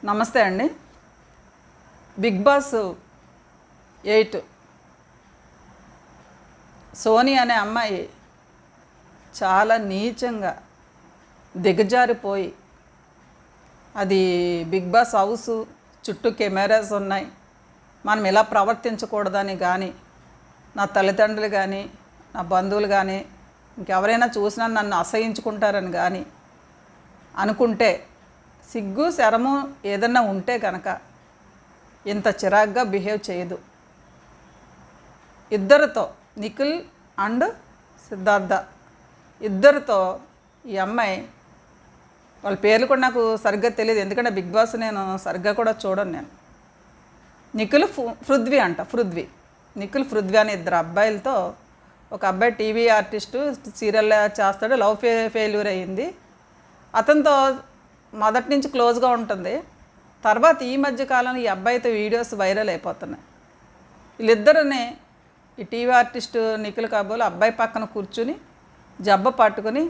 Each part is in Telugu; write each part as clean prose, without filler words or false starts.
నమస్తే అండి. బిగ్ బాస్ 8 సోనీ అనే అమ్మాయి చాలా నీచంగా దిగజారిపోయి, అది బిగ్ బాస్ హౌస్ చుట్టూ కెమెరాస్ ఉన్నాయి, మనం ఇలా ప్రవర్తించకూడదని కానీ, నా తల్లిదండ్రులు కానీ, నా బంధువులు కానీ, ఇంకెవరైనా చూసినా నన్ను అసహించుకుంటారని కానీ అనుకుంటే, సిగ్గు శరము ఏదన్నా ఉంటే కనుక ఇంత చిరాగ్గా బిహేవ్ చేయదు. ఇద్దరితో, నిఖిల్ అండ్ సిద్ధార్థ ఇద్దరితో ఈ అమ్మాయి, వాళ్ళ పేర్లు కూడా నాకు సరిగ్గా తెలియదు, ఎందుకంటే బిగ్ బాస్ నేను సరిగ్గా కూడా చూడను. నేను నిఖిల్ పృథ్వీ అంట, నిఖిల్ పృథ్వీ అనే ఇద్దరు అబ్బాయిలతో, ఒక అబ్బాయి టీవీ ఆర్టిస్టు, సీరియల్ చేస్తాడు, లవ్ ఫెయిల్యూర్ అయ్యింది, అతనితో మొదటి నుంచి క్లోజ్గా ఉంటుంది. తర్వాత ఈ మధ్య కాలంలో ఈ అబ్బాయితో వీడియోస్ వైరల్ అయిపోతున్నాయి. వీళ్ళిద్దరిని ఈ టీవీ ఆర్టిస్టు నిఖిల్ కాబోలు అబ్బాయి పక్కన కూర్చుని జబ్బ పట్టుకుని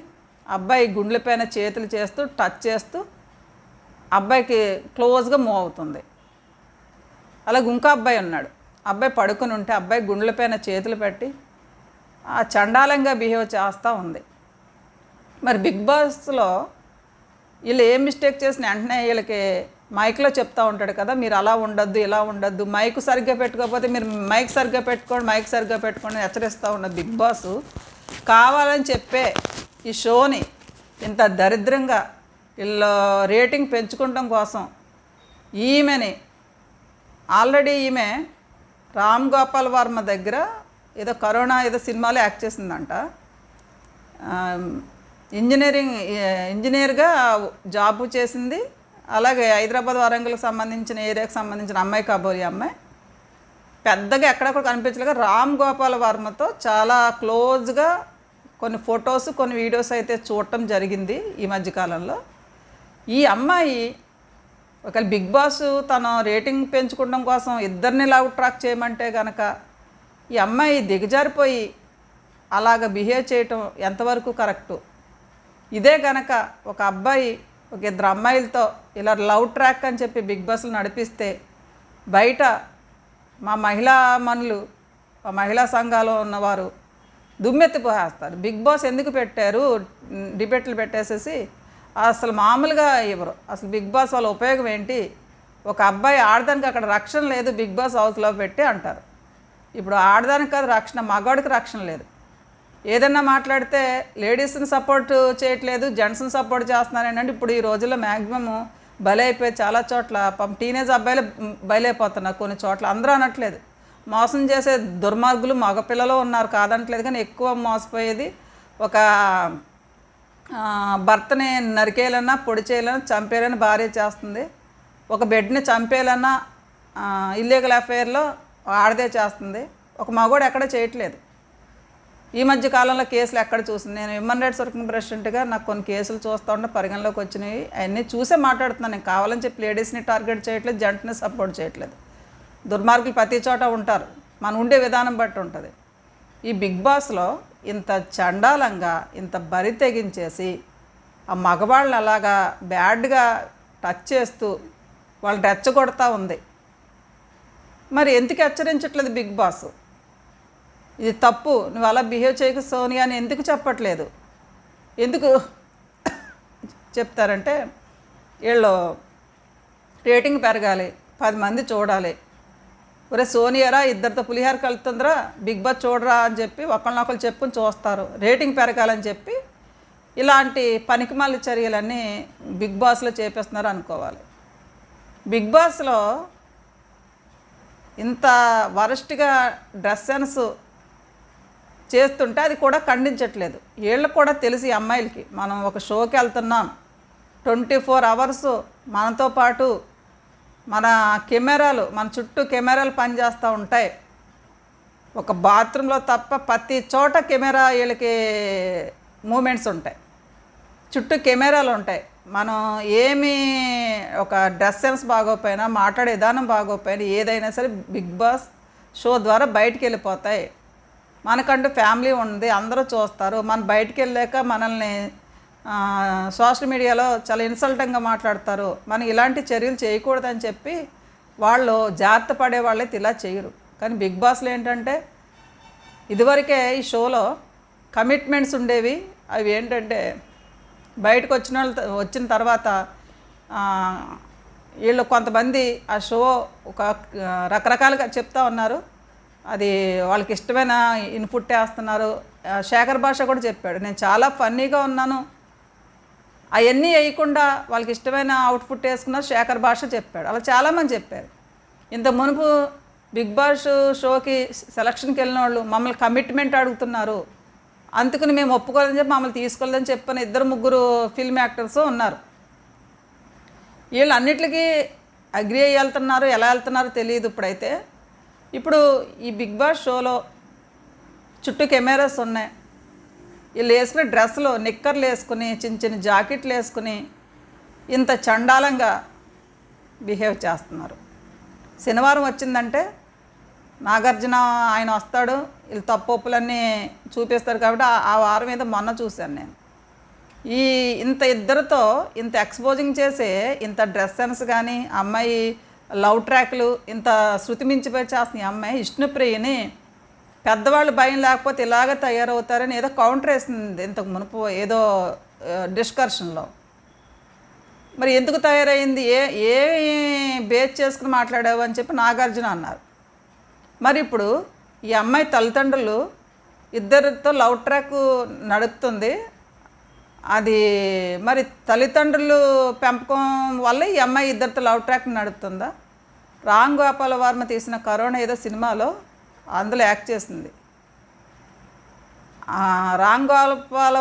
అబ్బాయి గుండెలపైన చేతులు చేస్తూ టచ్ చేస్తూ అబ్బాయికి క్లోజ్గా మూవ్ అవుతుంది. అలాగే ఇంకో అబ్బాయి ఉన్నాడు, అబ్బాయి పడుకుని ఉంటే అబ్బాయి గుండెలపైన చేతులు పెట్టి ఆ చండాలంగా బిహేవ్ చేస్తూ ఉంది. మరి బిగ్ బాస్లో వీళ్ళు ఏం మిస్టేక్ చేసిన వెంటనే వీళ్ళకి మైక్లో చెప్తూ ఉంటాడు కదా, మీరు అలా ఉండొద్దు, ఇలా ఉండొద్దు, మైక్ సరిగ్గా పెట్టుకోకపోతే మీరు మైక్ సరిగ్గా పెట్టుకోండి హెచ్చరిస్తూ ఉన్నది. బిగ్ బాస్ కావాలని చెప్పే ఈ షోని ఇంత దరిద్రంగా వీళ్ళు రేటింగ్ పెంచుకోవడం కోసం ఈమెని, ఆల్రెడీ ఈమె రామ్ గోపాల్ వర్మ దగ్గర ఏదో కరోనా ఏదో సినిమాలో యాక్ట్ చేసిందంట. ఇంజనీర్గా జాబ్ చేసింది. అలాగే హైదరాబాద్ వరంగల్కి సంబంధించిన ఏరియాకి సంబంధించిన అమ్మాయి కాబోయే అమ్మాయి, పెద్దగా ఎక్కడెక్కడ కనిపించలేక రామ్ గోపాల్ వర్మతో చాలా క్లోజ్గా కొన్ని ఫొటోస్, కొన్ని వీడియోస్ అయితే చూడటం జరిగింది ఈ మధ్యకాలంలో. ఈ అమ్మాయి ఒకవేళ బిగ్ బాస్ తన రేటింగ్ పెంచుకోవడం కోసం ఇద్దరిని లవ్ ట్రాక్ చేయమంటే కనుక ఈ అమ్మాయి దిగజారిపోయి అలాగ బిహేవ్ చేయటం ఎంతవరకు కరెక్టు? ఇదే కనుక ఒక అబ్బాయి ఒక ఇద్దరు అమ్మాయిలతో ఇలా లవ్ ట్రాక్ అని చెప్పి బిగ్ బాస్లో నడిపిస్తే బయట మా మహిళా మనులు, మా మహిళా సంఘాలు ఉన్నవారు దుమ్మెత్తిపోయేస్తారు. బిగ్ బాస్ ఎందుకు పెట్టారు, డిబేట్లు పెట్టేసేసి అసలు మామూలుగా ఇవ్వరు. అసలు బిగ్ బాస్ వాళ్ళ ఉపయోగం ఏంటి? ఒక అబ్బాయి ఆడదానికి అక్కడ రక్షణ లేదు, బిగ్ బాస్ హౌస్లో పెట్టి అంటారు. ఇప్పుడు ఆడదానికి కాదు రక్షణ, మగవాడికి రక్షణ లేదు. ఏదన్నా మాట్లాడితే లేడీస్ని సపోర్ట్ చేయట్లేదు, జెంట్స్ని సపోర్ట్ చేస్తున్నారు ఏంటంటే ఇప్పుడు ఈ రోజుల్లో మ్యాక్సిమమ్ బలైపోయి చాలా చోట్ల పాపం టీనేజ్ అబ్బాయిలు బలైపోతున్నారు. కొన్ని చోట్ల అందరూ అనట్లేదు, మోసం చేసే దుర్మార్గులు మగపిల్లలు ఉన్నారు కాదనట్లేదు, కానీ ఎక్కువ మోసపోయేది ఒక భర్తని నరికేయాలన్నా, పొడి చేయాలన్నా, చంపేయాలన్నా భార్య చేస్తుంది. ఒక బిడ్డని చంపేయాలన్నా ఇల్లీగల్ అఫైర్లో ఆడదే చేస్తుంది. ఒక మగవాడు ఎక్కడ చేయట్లేదు. ఈ మధ్య కాలంలో కేసులు ఎక్కడ చూసింది? నేను హ్యూమన్ రైట్స్ వర్కింగ్ ప్రెసిడెంట్గా నాకు కొన్ని కేసులు చూస్తూ ఉంటే పరిగణలోకి వచ్చినాయి. అవన్నీ చూసే మాట్లాడుతున్నాను. నేను కావాలని చెప్పి లేడీస్ని టార్గెట్ చేయట్లేదు, జెంట్ని సపోర్ట్ చేయట్లేదు. దుర్మార్గులు ప్రతి చోట ఉంటారు, మనం ఉండే విధానం బట్టి ఉంటుంది. ఈ బిగ్ బాస్లో ఇంత చండాలంగా, ఇంత బరి తెగించేసి ఆ మగవాళ్ళని అలాగా బ్యాడ్గా టచ్ చేస్తూ వాళ్ళు రెచ్చగొడతా ఉంది. మరి ఎందుకు హెచ్చరించట్లేదు బిగ్ బాస్? ఇది తప్పు, నువ్వు అలా బిహేవ్ చేయకు సోనియా అని ఎందుకు చెప్పట్లేదు? ఎందుకు చెప్తారంటే వీళ్ళు రేటింగ్ పెరగాలి, 10 మంది చూడాలి, ఒరే సోనియారా ఇద్దరితో పులిహార కలుతుందిరా, బిగ్ బాస్ చూడరా అని చెప్పి ఒకళ్ళనొకళ్ళు చెప్పుని చూస్తారు, రేటింగ్ పెరగాలని చెప్పి ఇలాంటి పనికిమాల చర్యలన్నీ బిగ్ బాస్లో చేపిస్తున్నారు అనుకోవాలి. బిగ్ బాస్లో ఇంత వరస్ట్గా డ్రెస్ సెన్స్ చేస్తుంటే అది కూడా ఖండించట్లేదు. వీళ్ళకి కూడా తెలిసి అమ్మాయిలకి మనం ఒక షోకి వెళ్తున్నాం, 24 అవర్స్ మనతో పాటు మన కెమెరాలు, మన చుట్టూ కెమెరాలు పనిచేస్తూ ఉంటాయి. ఒక బాత్రూంలో తప్ప ప్రతి చోట కెమెరా వీళ్ళకి మూమెంట్స్ ఉంటాయి, చుట్టూ కెమెరాలు ఉంటాయి. మనం ఏమి ఒక డ్రెస్ సెన్స్ బాగోపోయినా, మాట్లాడే విధానం బాగోపోయినా ఏదైనా సరే బిగ్ బాస్ షో ద్వారా బయటికి వెళ్ళిపోతాయి. మనకంటూ ఫ్యామిలీ ఉంది, అందరూ చూస్తారు. మనం బయటికి వెళ్ళాక మనల్ని సోషల్ మీడియాలో చాలా ఇన్సల్టింగ్గా మాట్లాడతారు, మనం ఇలాంటి చర్యలు చేయకూడదని చెప్పి వాళ్ళు జాగ్రత్త పడే వాళ్ళైతే ఇలా చేయరు. కానీ బిగ్ బాస్లో ఏంటంటే ఇదివరకే ఈ షోలో కమిట్మెంట్స్ ఉండేవి. అవి ఏంటంటే బయటకు వచ్చిన తర్వాత వీళ్ళు కొంతమంది ఆ షో ఒక రకరకాలుగా చెప్తా ఉన్నారు. అది వాళ్ళకి ఇష్టమైన ఇన్పుట్ వేస్తున్నారు. శేఖర్ భాష కూడా చెప్పాడు, నేను చాలా ఫన్నీగా ఉన్నాను, అవన్నీ వేయకుండా వాళ్ళకి ఇష్టమైన అవుట్పుట్ వేసుకున్నారు శేఖర్ భాష చెప్పాడు. అలా చాలామంది చెప్పారు. ఇంత మునుపు బిగ్ బాస్ షోకి సెలక్షన్కి వెళ్ళిన వాళ్ళు మమ్మల్ని కమిట్మెంట్ అడుగుతున్నారు, అందుకని మేము ఒప్పుకోవాలని చెప్పి మమ్మల్ని తీసుకోలేదని చెప్పిన 2-3 ఫిల్మ్ యాక్టర్స్ ఉన్నారు. వీళ్ళు అన్నిటికీ అగ్రి అయ్యి వెళ్తున్నారు, ఎలా వెళ్తున్నారో తెలియదు. ఇప్పుడు ఈ బిగ్ బాస్ షోలో చుట్టూ కెమెరాస్ ఉన్నాయి. వీళ్ళు వేసుకునే డ్రెస్సులు నిక్కర్లు వేసుకుని చిన్న చిన్న జాకెట్లు వేసుకుని ఇంత చండాలంగా బిహేవ్ చేస్తున్నారు. శనివారం వచ్చిందంటే నాగార్జున ఆయన వస్తాడు, వీళ్ళు తప్పొప్పులన్నీ చూపిస్తారు కాబట్టి ఆ వారం మీద మొన్న చూశాను నేను. ఇంత ఇద్దరితో ఇంత ఎక్స్పోజింగ్ చేసే ఇంత డ్రెస్ సెన్స్ కానీ, అమ్మాయి లవ్ ట్రాక్లు ఇంత శృతి మించిపోయి చేస్తున్న ఈ అమ్మాయి విష్ణుప్రియని పెద్దవాళ్ళు భయం లేకపోతే ఇలాగ తయారవుతారని ఏదో కౌంటర్ వేసింది ఇంతకు మునుపు ఏదో డిస్కషన్లో. మరి ఎందుకు తయారైంది, ఏ బేస్ చేసుకుని మాట్లాడావు అని చెప్పి నాగార్జున అన్నారు. మరి ఇప్పుడు ఈ అమ్మాయి తల్లిదండ్రులు ఇద్దరితో లవ్ ట్రాక్ నడుపుతుంది. అది మరి తల్లిదండ్రులు పెంపకం వల్ల ఈ అమ్మాయి ఇద్దరితో లవ్ ట్రాక్ నడుపుతుందా? రామ్ గోపాల్ వర్మ తీసిన కరోనా ఏదో సినిమాలో అందులో యాక్ట్ చేసింది. రామ్ గోపాల్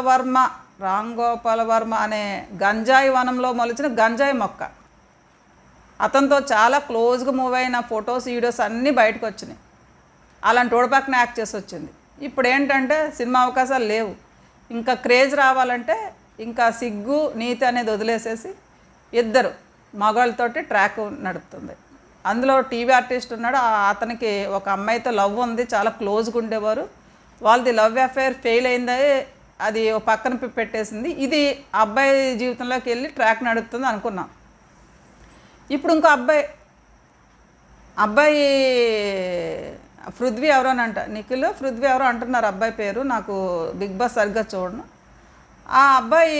వర్మ అనే గంజాయి వనంలో మొలిచిన గంజాయి మొక్క, అతనితో చాలా క్లోజ్గా మూవ్ అయిన ఫొటోస్ వీడియోస్ అన్నీ బయటకు వచ్చినాయి. అలాంటి ఓడిపక్కన యాక్ట్ చేసి వచ్చింది. ఇప్పుడు ఏంటంటే సినిమా అవకాశాలు లేవు, ఇంకా క్రేజ్ రావాలంటే ఇంకా సిగ్గు నీతి అనేది వదిలేసేసి ఇద్దరు మగాళ్ళతోటి ట్రాక్ నడుపుతుంది. అందులో టీవీ ఆర్టిస్ట్ ఉన్నాడు, అతనికి ఒక అమ్మాయితో లవ్ ఉంది, చాలా క్లోజ్గా ఉండేవారు. వాళ్ళది లవ్ అఫైర్ ఫెయిల్ అయింది, అది పక్కన పెట్టేసింది. ఇది అబ్బాయి జీవితంలోకి వెళ్ళి ట్రాక్ నడుపుతుంది అనుకున్నాం. ఇప్పుడు ఇంకో అబ్బాయి పృథ్వీ ఎవరోనంట, నిఖిల్ పృథ్వీ ఎవరో అంటున్నారు అబ్బాయి పేరు, నాకు బిగ్ బాస్ సరిగ్గా చూడను. ఆ అబ్బాయి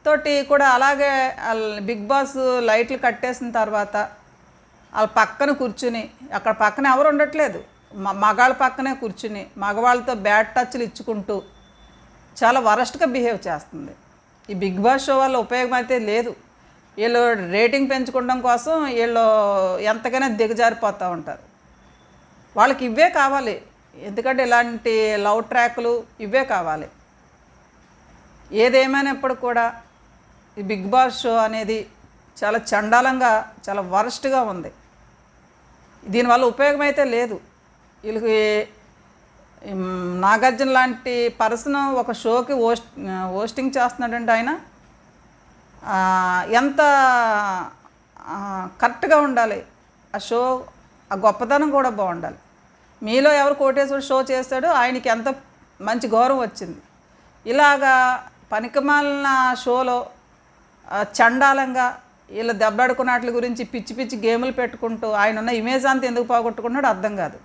తోటి కూడా అలాగే బిగ్ బాస్ లైట్లు కట్టేసిన తర్వాత వాళ్ళ పక్కన కూర్చుని, అక్కడ పక్కన ఎవరు ఉండట్లేదు, మగాళ్ళ పక్కనే కూర్చుని మగవాళ్ళతో బ్యాడ్ టచ్లు ఇచ్చుకుంటూ చాలా వరస్ట్గా బిహేవ్ చేస్తుంది. ఈ బిగ్ బాస్ షో వల్ల ఉపయోగం అయితే లేదు. వీళ్ళు రేటింగ్ పెంచుకోవడం కోసం వీళ్ళు ఎంతకైనా దిగజారిపోతూ ఉంటారు. వాళ్ళకి ఇవే కావాలి, ఎందుకంటే ఇలాంటి లవ్ ట్రాక్లు ఇవే కావాలి. ఏదేమైనప్పుడు కూడా ఈ బిగ్ బాస్ షో అనేది చాలా చండాలంగా చాలా వరస్ట్గా ఉంది. దీనివల్ల ఉపయోగం అయితే లేదు. వీళ్ళకి నాగార్జున లాంటి పర్సన్ ఒక షోకి హోస్టింగ్ చేస్తున్నాడంటే ఆయన ఎంత కరెక్ట్గా ఉండాలి, ఆ షో ఆ గొప్పతనం కూడా బాగుండాలి. మీలో ఎవరు కోటేశ్వర షో చేస్తాడో ఆయనకి ఎంత మంచి గౌరవం వచ్చింది. ఇలాగా పనికిమాలిన షోలో చండాలంగా వీళ్ళు దెబ్బలాడుకున్నట్ల గురించి పిచ్చి పిచ్చి గేములు పెట్టుకుంటూ ఆయన ఉన్న ఇమేజ్ అంతా ఎందుకు పోగొట్టుకున్నాడో అర్థం కాదు.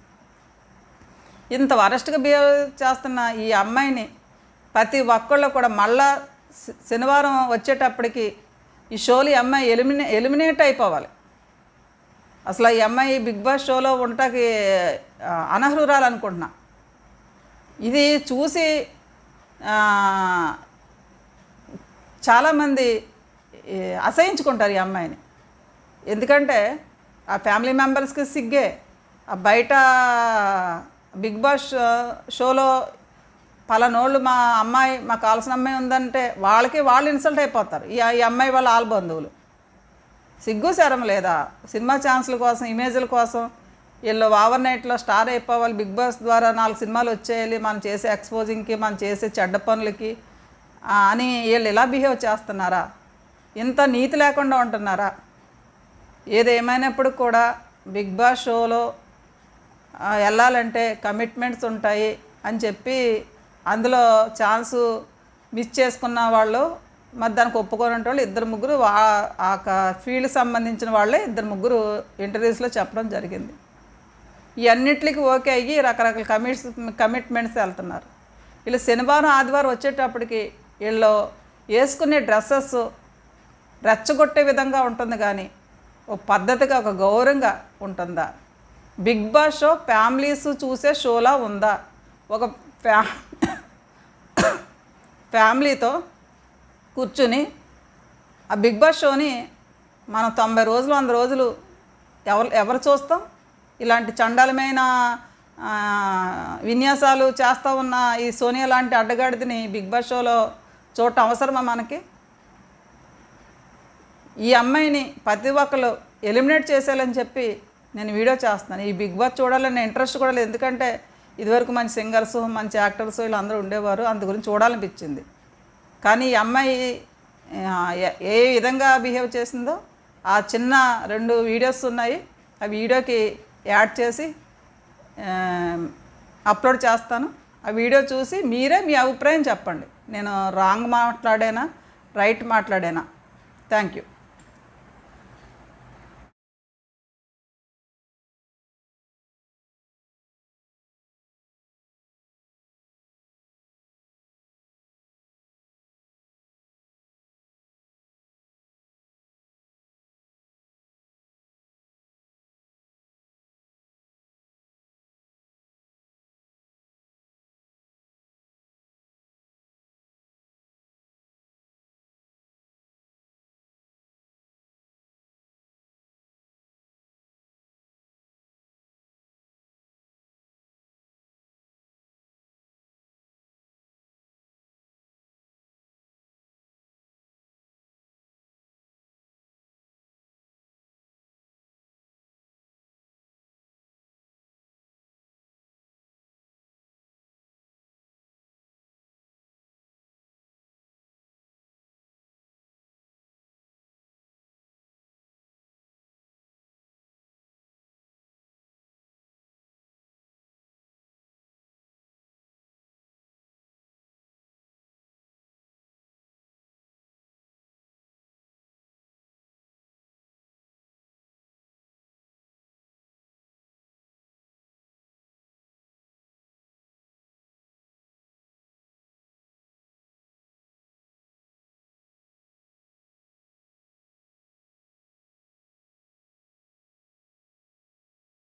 ఇంత వరస్ట్గా బిహేవ్ చేస్తున్న ఈ అమ్మాయిని ప్రతి ఒక్కళ్ళు కూడా మళ్ళా శనివారం వచ్చేటప్పటికి ఈ షోలు ఈ అమ్మాయి ఎలిమినేట్ అయిపోవాలి. అసలు ఈ అమ్మాయి బిగ్ బాస్ షోలో ఉండటానికి అనర్హురాలు అనుకుంటున్నా. ఇది చూసి చాలామంది అసహించుకుంటారు ఈ అమ్మాయిని. ఎందుకంటే ఆ ఫ్యామిలీ మెంబర్స్కి సిగ్గే, ఆ బయట బిగ్ బాస్ షోలో పలానోళ్ళు మా అమ్మాయి మాకు కావాల్సిన అమ్మాయి ఉందంటే వాళ్ళు ఇన్సల్ట్ అయిపోతారు. ఈ అమ్మాయి వాళ్ళ బంధువులు. సిగ్గు శరం లేదా? సినిమా ఛాన్సుల కోసం, ఇమేజ్ల కోసం వీళ్ళు ఓవర్ నైట్లో స్టార్ అయిపోవాలి, బిగ్ బాస్ ద్వారా 4 సినిమాలు వచ్చేయాలి, మనం చేసే ఎక్స్పోజింగ్కి, మనం చేసే చెడ్డ పనులకి అని వీళ్ళు ఇలా బిహేవ్ చేస్తున్నారా? ఇంత నీతి లేకుండా ఉంటున్నారా? ఏదేమైనప్పుడు కూడా బిగ్ బాస్ షోలో వెళ్ళాలంటే కమిట్మెంట్స్ ఉంటాయి అని చెప్పి అందులో ఛాన్సు మిస్ చేసుకున్న వాళ్ళు, మరి దానికి ఒప్పుకోనంటే వాళ్ళు ఇద్దరు ముగ్గురు ఆ ఫీల్డ్కి సంబంధించిన వాళ్ళే ఇద్దరు ముగ్గురు ఇంటర్వ్యూస్లో చెప్పడం జరిగింది. ఇవన్నిటికి ఓకే అయ్యి రకరకాల కమిట్మెంట్స్ వెళ్తున్నారు. వీళ్ళు శనివారం ఆదివారం వచ్చేటప్పటికి వీళ్ళు వేసుకునే డ్రెస్సెస్ రెచ్చగొట్టే విధంగా ఉంటుంది, కానీ ఒక పద్ధతిగా ఒక గౌరవంగా ఉంటుందా? బిగ్ బాస్ షో ఫ్యామిలీస్ చూసే షోలా ఉందా? ఒక ఫ్యామిలీతో కూర్చుని ఆ బిగ్ బాస్ షోని మనం 90 రోజులు 100 రోజులు ఎవరు చూస్తాం? ఇలాంటి చండాలమైన విన్యాసాలు చేస్తూ ఉన్న ఈ సోనియా లాంటి అడ్డగాడిదని బిగ్ బాస్ షోలో చూడటం అవసరమా మనకి? ఈ అమ్మాయిని ప్రతి ఒక్కరు ఎలిమినేట్ చేసేయాలని చెప్పి నేను వీడియో చేస్తున్నాను. ఈ బిగ్ బాస్ చూడాలని ఇంట్రెస్ట్ కూడా లేదు, ఎందుకంటే ఇదివరకు మంచి సింగర్స్ మంచి యాక్టర్స్ వీళ్ళందరూ ఉండేవారు, అందు గురించి చూడాలనిపించింది. కానీ ఈ అమ్మాయి ఏ విధంగా బిహేవ్ చేసిందో ఆ చిన్న 2 వీడియోస్ ఉన్నాయి, ఆ వీడియోకి యాడ్ చేసి అప్లోడ్ చేస్తాను. ఆ వీడియో చూసి మీరే మీ అభిప్రాయం చెప్పండి. నేను రాంగ్ మాట్లాడేనా రైట్ మాట్లాడేనా? Thank you.